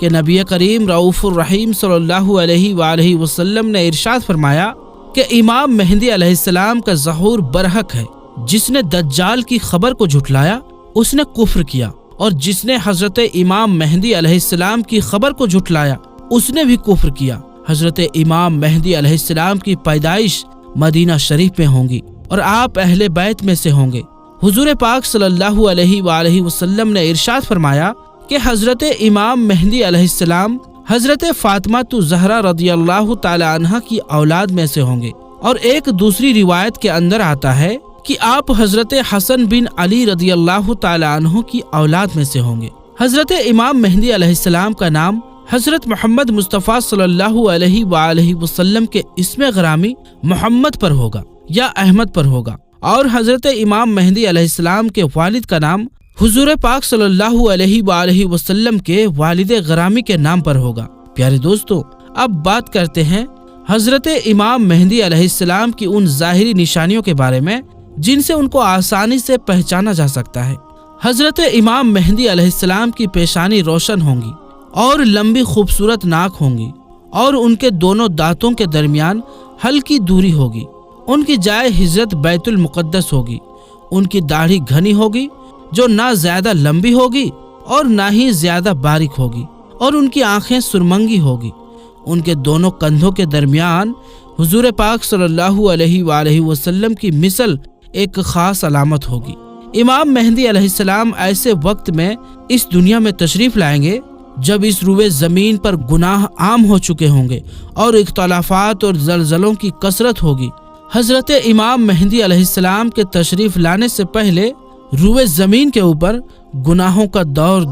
کہ نبی کریم رؤوف الرحیم صلی اللہ علیہ وآلہ وسلم نے ارشاد فرمایا کہ امام مہدی علیہ السلام کا ظہور برحق ہے۔ جس نے دجال کی خبر کو جھٹلایا اس نے کفر کیا، اور جس نے حضرت امام مہدی علیہ السلام کی خبر کو جھٹلایا اس نے بھی کفر کیا۔ حضرت امام مہدی علیہ السلام کی پیدائش مدینہ شریف میں ہوں گی اور آپ اہل بیت میں سے ہوں گے۔ حضور پاک صلی اللہ علیہ وآلہ وسلم نے ارشاد فرمایا کہ حضرت امام مہدی علیہ السلام حضرت فاطمہ الزہرا رضی اللہ تعالی عنہا کی اولاد میں سے ہوں گے، اور ایک دوسری روایت کے اندر آتا ہے کہ آپ حضرت حسن بن علی رضی اللہ تعالی عنہ کی اولاد میں سے ہوں گے۔ حضرت امام مہدی علیہ السلام کا نام حضرت محمد مصطفیٰ صلی اللہ علیہ وآلہ وسلم کے اسم غرامی محمد پر ہوگا یا احمد پر ہوگا، اور حضرت امام مہدی علیہ السلام کے والد کا نام حضور پاک صلی اللہ علیہ وآلہ وسلم کے والد غرامی کے نام پر ہوگا۔ پیارے دوستو، اب بات کرتے ہیں حضرت امام مہدی علیہ السلام کی ان ظاہری نشانیوں کے بارے میں جن سے ان کو آسانی سے پہچانا جا سکتا ہے۔ حضرت امام مہدی علیہ السلام کی پیشانی روشن ہوں گی اور لمبی خوبصورت ناک ہوں گی، اور ان کے دونوں دانتوں کے درمیان ہلکی دوری ہوگی۔ ان کی جائے ہجرت بیت المقدس ہوگی۔ ان کی داڑھی گھنی ہوگی جو نہ زیادہ لمبی ہوگی اور نہ ہی زیادہ باریک ہوگی، اور ان کی آنکھیں سرمنگی ہوگی۔ ان کے دونوں کندھوں کے درمیان حضور پاک صلی اللہ علیہ وآلہ وسلم کی مثل ایک خاص علامت ہوگی۔ امام مہدی علیہ السلام ایسے وقت میں اس دنیا میں تشریف لائیں گے جب اس روئے زمین پر گناہ عام ہو چکے ہوں گے اور اختلافات اور زلزلوں کی کثرت ہوگی۔ حضرت امام مہدی علیہ السلام کے تشریف لانے سے پہلے روئے زمین کے اوپر گناہوں کا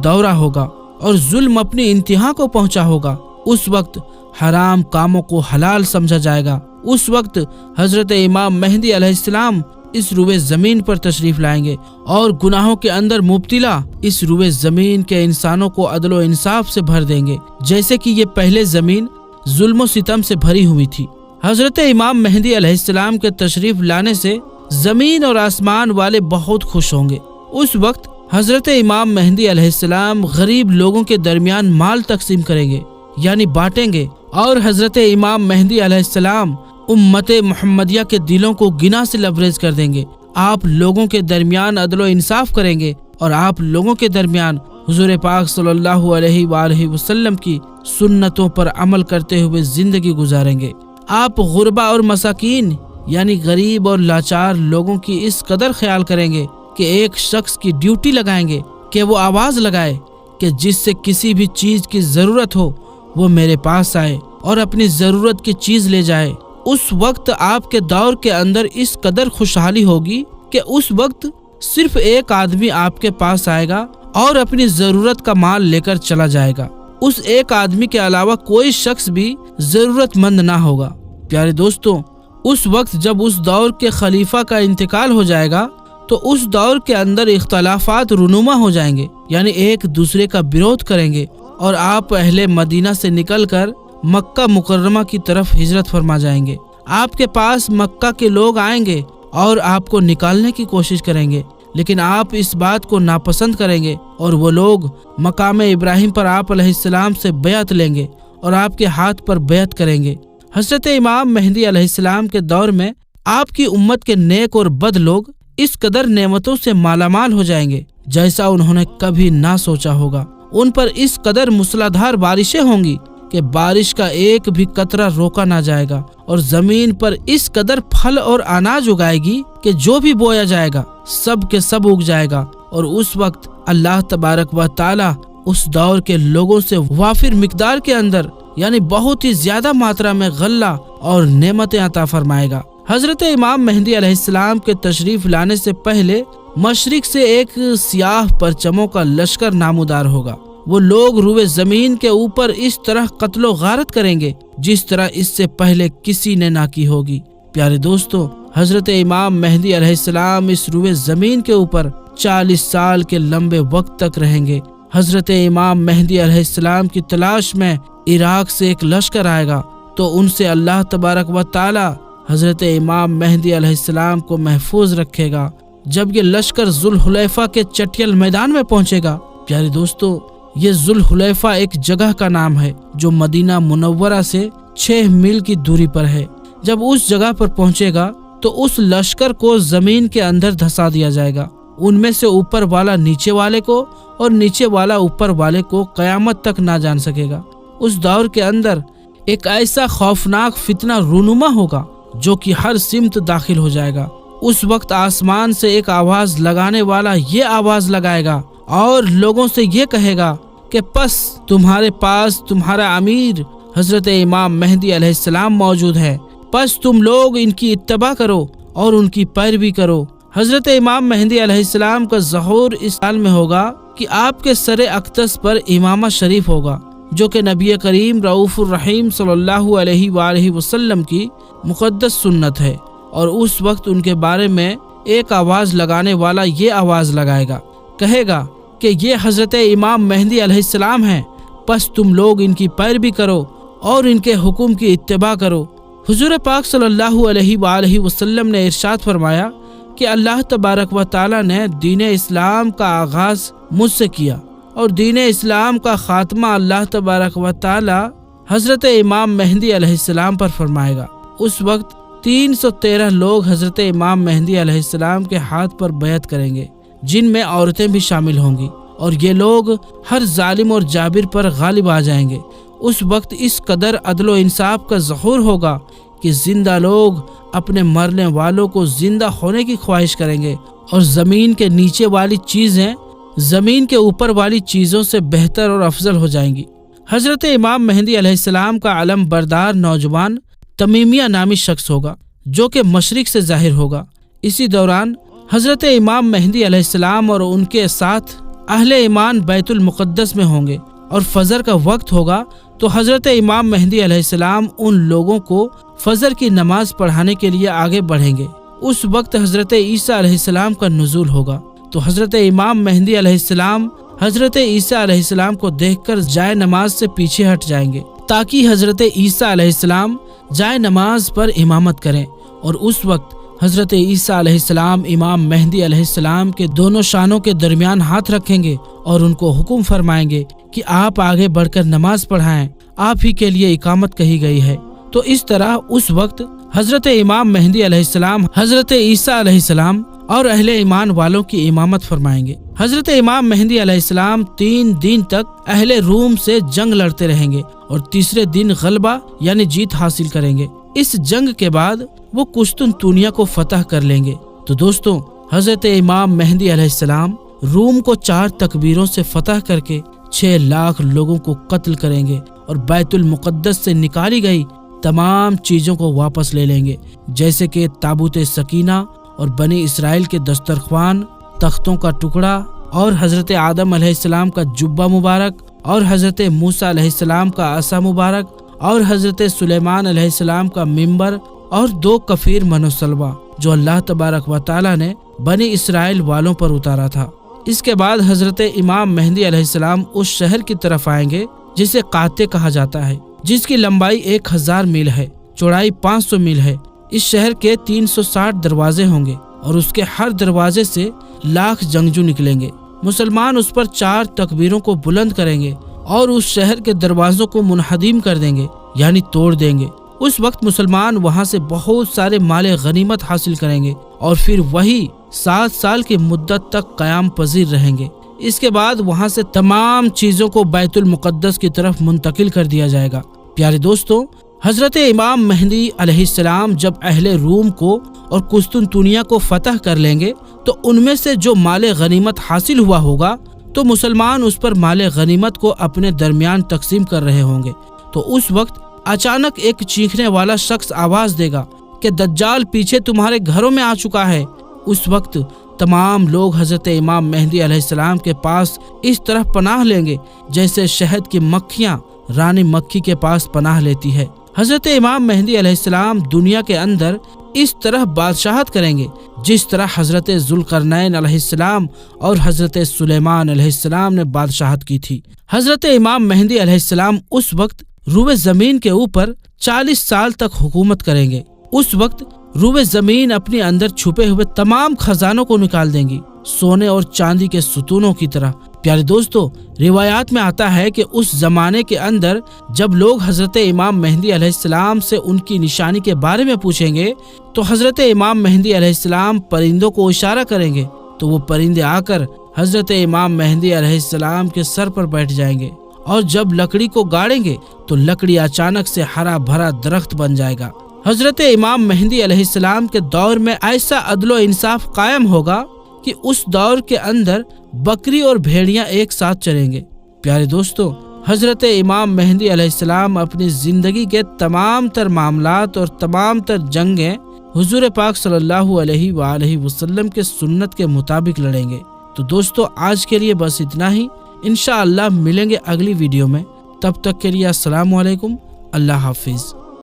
دورہ ہوگا اور ظلم اپنی انتہا کو پہنچا ہوگا۔ اس وقت حرام کاموں کو حلال سمجھا جائے گا۔ اس وقت حضرت امام مہدی علیہ السلام اس روئے زمین پر تشریف لائیں گے اور گناہوں کے اندر مبتلا اس روئے زمین کے انسانوں کو عدل و انصاف سے بھر دیں گے، جیسے کہ یہ پہلے زمین ظلم و ستم سے بھری ہوئی تھی۔ حضرت امام مہدی علیہ السلام کے تشریف لانے سے زمین اور آسمان والے بہت خوش ہوں گے۔ اس وقت حضرت امام مہدی علیہ السلام غریب لوگوں کے درمیان مال تقسیم کریں گے، یعنی بانٹیں گے، اور حضرت امام مہدی علیہ السلام امت محمدیہ کے دلوں کو گنا سے لبریز کر دیں گے۔ آپ لوگوں کے درمیان عدل و انصاف کریں گے اور آپ لوگوں کے درمیان حضور پاک صلی اللہ علیہ وآلہ وسلم کی سنتوں پر عمل کرتے ہوئے زندگی گزاریں گے۔ آپ غربا اور مساکین یعنی غریب اور لاچار لوگوں کی اس قدر خیال کریں گے کہ ایک شخص کی ڈیوٹی لگائیں گے کہ وہ آواز لگائے کہ جس سے کسی بھی چیز کی ضرورت ہو وہ میرے پاس آئے اور اپنی ضرورت کی چیز لے جائے۔ اس وقت آپ کے دور کے اندر اس قدر خوشحالی ہوگی کہ اس وقت صرف ایک آدمی آپ کے پاس آئے گا اور اپنی ضرورت کا مال لے کر چلا جائے گا۔ اس ایک آدمی کے علاوہ کوئی شخص بھی ضرورت مند نہ ہوگا۔ پیارے دوستوں، اس وقت جب اس دور کے خلیفہ کا انتقال ہو جائے گا تو اس دور کے اندر اختلافات رونما ہو جائیں گے، یعنی ایک دوسرے کا برود کریں گے، اور آپ اہل مدینہ سے نکل کر مکہ مکرمہ کی طرف ہجرت فرما جائیں گے۔ آپ کے پاس مکہ کے لوگ آئیں گے اور آپ کو نکالنے کی کوشش کریں گے، لیکن آپ اس بات کو ناپسند کریں گے، اور وہ لوگ مقام ابراہیم پر آپ علیہ السلام سے بیعت لیں گے اور آپ کے ہاتھ پر بیعت کریں گے۔ حضرت امام مہدی علیہ السلام کے دور میں آپ کی امت کے نیک اور بد لوگ اس قدر نعمتوں سے مالا مال ہو جائیں گے جیسا انہوں نے کبھی نہ سوچا ہوگا۔ ان پر اس قدر موسلادھار بارشیں ہوں گی کہ بارش کا ایک بھی قطرہ روکا نہ جائے گا، اور زمین پر اس قدر پھل اور اناج اگائے گی کہ جو بھی بویا جائے گا سب کے سب اگ جائے گا۔ اور اس وقت اللہ تبارک و تعالی اس دور کے لوگوں سے وافر مقدار کے اندر یعنی بہت ہی زیادہ ماترا میں غلہ اور نعمتیں عطا فرمائے گا۔ حضرت امام مہدی علیہ السلام کے تشریف لانے سے پہلے مشرق سے ایک سیاہ پرچموں کا لشکر نامودار ہوگا۔ وہ لوگ روئے زمین کے اوپر اس طرح قتل و غارت کریں گے جس طرح اس سے پہلے کسی نے نہ کی ہوگی۔ پیارے دوستو، حضرت امام مہدی علیہ السلام اس روئے زمین کے اوپر 40 سال کے لمبے وقت تک رہیں گے۔ حضرت امام مہدی علیہ السلام کی تلاش میں عراق سے ایک لشکر آئے گا تو ان سے اللہ تبارک و تعالی حضرت امام مہدی علیہ السلام کو محفوظ رکھے گا۔ جب یہ لشکر ذوالحلیفہ کے چٹیل میدان میں پہنچے گا، پیارے دوستو، یہ ذوالحلیفہ ایک جگہ کا نام ہے جو مدینہ منورہ سے 6 میل کی دوری پر ہے۔ جب اس جگہ پر پہنچے گا تو اس لشکر کو زمین کے اندر دھسا دیا جائے گا، ان میں سے اوپر والا نیچے والے کو اور نیچے والا اوپر والے کو قیامت تک نہ جان سکے گا۔ اس دور کے اندر ایک ایسا خوفناک فتنہ رونما ہوگا جو کہ ہر سمت داخل ہو جائے گا۔ اس وقت آسمان سے ایک آواز لگانے والا یہ آواز لگائے گا اور لوگوں سے یہ کہے گا کہ پس تمہارے پاس تمہارا امیر حضرت امام مہدی علیہ السلام موجود ہے، پس تم لوگ ان کی اتباع کرو اور ان کی پیروی کرو۔ حضرت امام مہدی علیہ السلام کا ظہور اس حال میں ہوگا کہ آپ کے سر اقدس پر امامہ شریف ہوگا، جو کہ نبی کریم رؤوف الرحیم صلی اللہ علیہ وآلہ وسلم کی مقدس سنت ہے، اور اس وقت ان کے بارے میں ایک آواز لگانے والا یہ آواز لگائے گا، کہے گا کہ یہ حضرت امام مہدی علیہ السلام ہیں، پس تم لوگ ان کی پیروی کرو اور ان کے حکم کی اتباع کرو۔ حضور پاک صلی اللہ علیہ وآلہ وسلم نے ارشاد فرمایا کہ اللہ تبارک و تعالی نے دین اسلام کا آغاز مجھ سے کیا، اور دین اسلام کا خاتمہ اللہ تبارک و تعالی حضرت امام مہدی علیہ السلام پر فرمائے گا۔ اس وقت 313 لوگ حضرت امام مہدی علیہ السلام کے ہاتھ پر بیعت کریں گے، جن میں عورتیں بھی شامل ہوں گی، اور یہ لوگ ہر ظالم اور جابر پر غالب آ جائیں گے۔ اس وقت اس قدر عدل و انصاف کا ظہور ہوگا کہ زندہ لوگ اپنے مرنے والوں کو زندہ ہونے کی خواہش کریں گے، اور زمین کے نیچے والی چیزیں زمین کے اوپر والی چیزوں سے بہتر اور افضل ہو جائیں گی۔ حضرت امام مہدی علیہ السلام کا علم بردار نوجوان تمیمیہ نامی شخص ہوگا، جو کہ مشرق سے ظاہر ہوگا۔ اسی دوران حضرت امام مہدی علیہ السلام اور ان کے ساتھ اہل ایمان بیت المقدس میں ہوں گے، اور فجر کا وقت ہوگا تو حضرت امام مہدی علیہ السلام ان لوگوں کو فجر کی نماز پڑھانے کے لیے آگے بڑھیں گے۔ اس وقت حضرت عیسیٰ علیہ السلام کا نزول ہوگا تو حضرت امام مہدی علیہ السلام حضرت عیسیٰ علیہ السلام کو دیکھ کر جائے نماز سے پیچھے ہٹ جائیں گے، تاکہ حضرت عیسیٰ علیہ السلام جائے نماز پر امامت کریں، اور اس وقت حضرت عیسیٰ علیہ السلام امام مہدی علیہ السلام کے دونوں شانوں کے درمیان ہاتھ رکھیں گے اور ان کو حکم فرمائیں گے کہ آپ آگے بڑھ کر نماز پڑھائیں، آپ ہی کے لیے اقامت کہی گئی ہے۔ تو اس طرح اس وقت حضرت امام مہدی علیہ السلام حضرت عیسیٰ علیہ السلام اور اہل ایمان والوں کی امامت فرمائیں گے۔ حضرت امام مہدی علیہ السلام 3 دن تک اہل روم سے جنگ لڑتے رہیں گے، اور تیسرے دن غلبہ یعنی جیت حاصل کریں گے۔ اس جنگ کے بعد وہ قسطنطنیہ کو فتح کر لیں گے۔ تو دوستوں، حضرت امام مہدی علیہ السلام روم کو 4 تکبیروں سے فتح کر کے 6 لاکھ لوگوں کو قتل کریں گے، اور بیت المقدس سے نکالی گئی تمام چیزوں کو واپس لے لیں گے، جیسے کہ تابوت سکینہ اور بنی اسرائیل کے دسترخوان، تختوں کا ٹکڑا، اور حضرت آدم علیہ السلام کا جبہ مبارک، اور حضرت موسیٰ علیہ السلام کا عصا مبارک، اور حضرت سلیمان علیہ السلام کا منبر، اور 2 کفیر منوسلوہ جو اللہ تبارک و تعالی نے بنی اسرائیل والوں پر اتارا تھا۔ اس کے بعد حضرت امام مہدی علیہ السلام اس شہر کی طرف آئیں گے جسے قاطع کہا جاتا ہے، جس کی لمبائی 1000 میل ہے، چوڑائی 500 میل ہے۔ اس شہر کے 360 دروازے ہوں گے، اور اس کے ہر دروازے سے لاکھ جنگجو نکلیں گے۔ مسلمان اس پر 4 تکبیروں کو بلند کریں گے اور اس شہر کے دروازوں کو منہدم کر دیں گے، یعنی توڑ دیں گے۔ اس وقت مسلمان وہاں سے بہت سارے مال غنیمت حاصل کریں گے، اور پھر وہی 7 سال کی مدت تک قیام پذیر رہیں گے۔ اس کے بعد وہاں سے تمام چیزوں کو بیت المقدس کی طرف منتقل کر دیا جائے گا۔ پیارے دوستوں، حضرت امام مہدی علیہ السلام جب اہل روم کو اور قسطنطنیہ کو فتح کر لیں گے تو ان میں سے جو مال غنیمت حاصل ہوا ہوگا تو مسلمان اس پر مال غنیمت کو اپنے درمیان تقسیم کر رہے ہوں گے۔ تو اس وقت اچانک ایک چیخنے والا شخص آواز دے گا کہ دجال پیچھے تمہارے گھروں میں آ چکا ہے۔ اس وقت تمام لوگ حضرت امام مہدی علیہ السلام کے پاس اس طرح پناہ لیں گے جیسے شہد کی مکھیاں رانی مکھی کے پاس پناہ لیتی ہے۔ حضرت امام مہدی علیہ السلام دنیا کے اندر اس طرح بادشاہت کریں گے جس طرح حضرت ذوالقرنین علیہ السلام اور حضرت سلیمان علیہ السلام نے بادشاہت کی تھی۔ حضرت امام مہدی علیہ السلام اس وقت روئے زمین کے اوپر 40 سال تک حکومت کریں گے۔ اس وقت روئے زمین اپنے اندر چھپے ہوئے تمام خزانوں کو نکال دیں گی، سونے اور چاندی کے ستونوں کی طرح۔ پیارے دوستو، روایات میں آتا ہے کہ اس زمانے کے اندر جب لوگ حضرت امام مہدی علیہ السلام سے ان کی نشانی کے بارے میں پوچھیں گے تو حضرت امام مہدی علیہ السلام پرندوں کو اشارہ کریں گے تو وہ پرندے آ کر حضرت امام مہدی علیہ السلام کے سر پر بیٹھ جائیں گے، اور جب لکڑی کو گاڑیں گے تو لکڑی اچانک سے ہرا بھرا درخت بن جائے گا۔ حضرت امام مہدی علیہ السلام کے دور میں ایسا عدل و انصاف قائم ہوگا کہ اس دور کے اندر بکری اور بھیڑیاں ایک ساتھ چریں گے۔ پیارے دوستو، حضرت امام مہدی علیہ السلام اپنی زندگی کے تمام تر معاملات اور تمام تر جنگیں حضور پاک صلی اللہ علیہ وآلہ وسلم کے سنت کے مطابق لڑیں گے۔ تو دوستو، آج کے لیے بس اتنا ہی۔ انشاءاللہ ملیں گے اگلی ویڈیو میں، تب تک کے لیے السلام علیکم، اللہ حافظ۔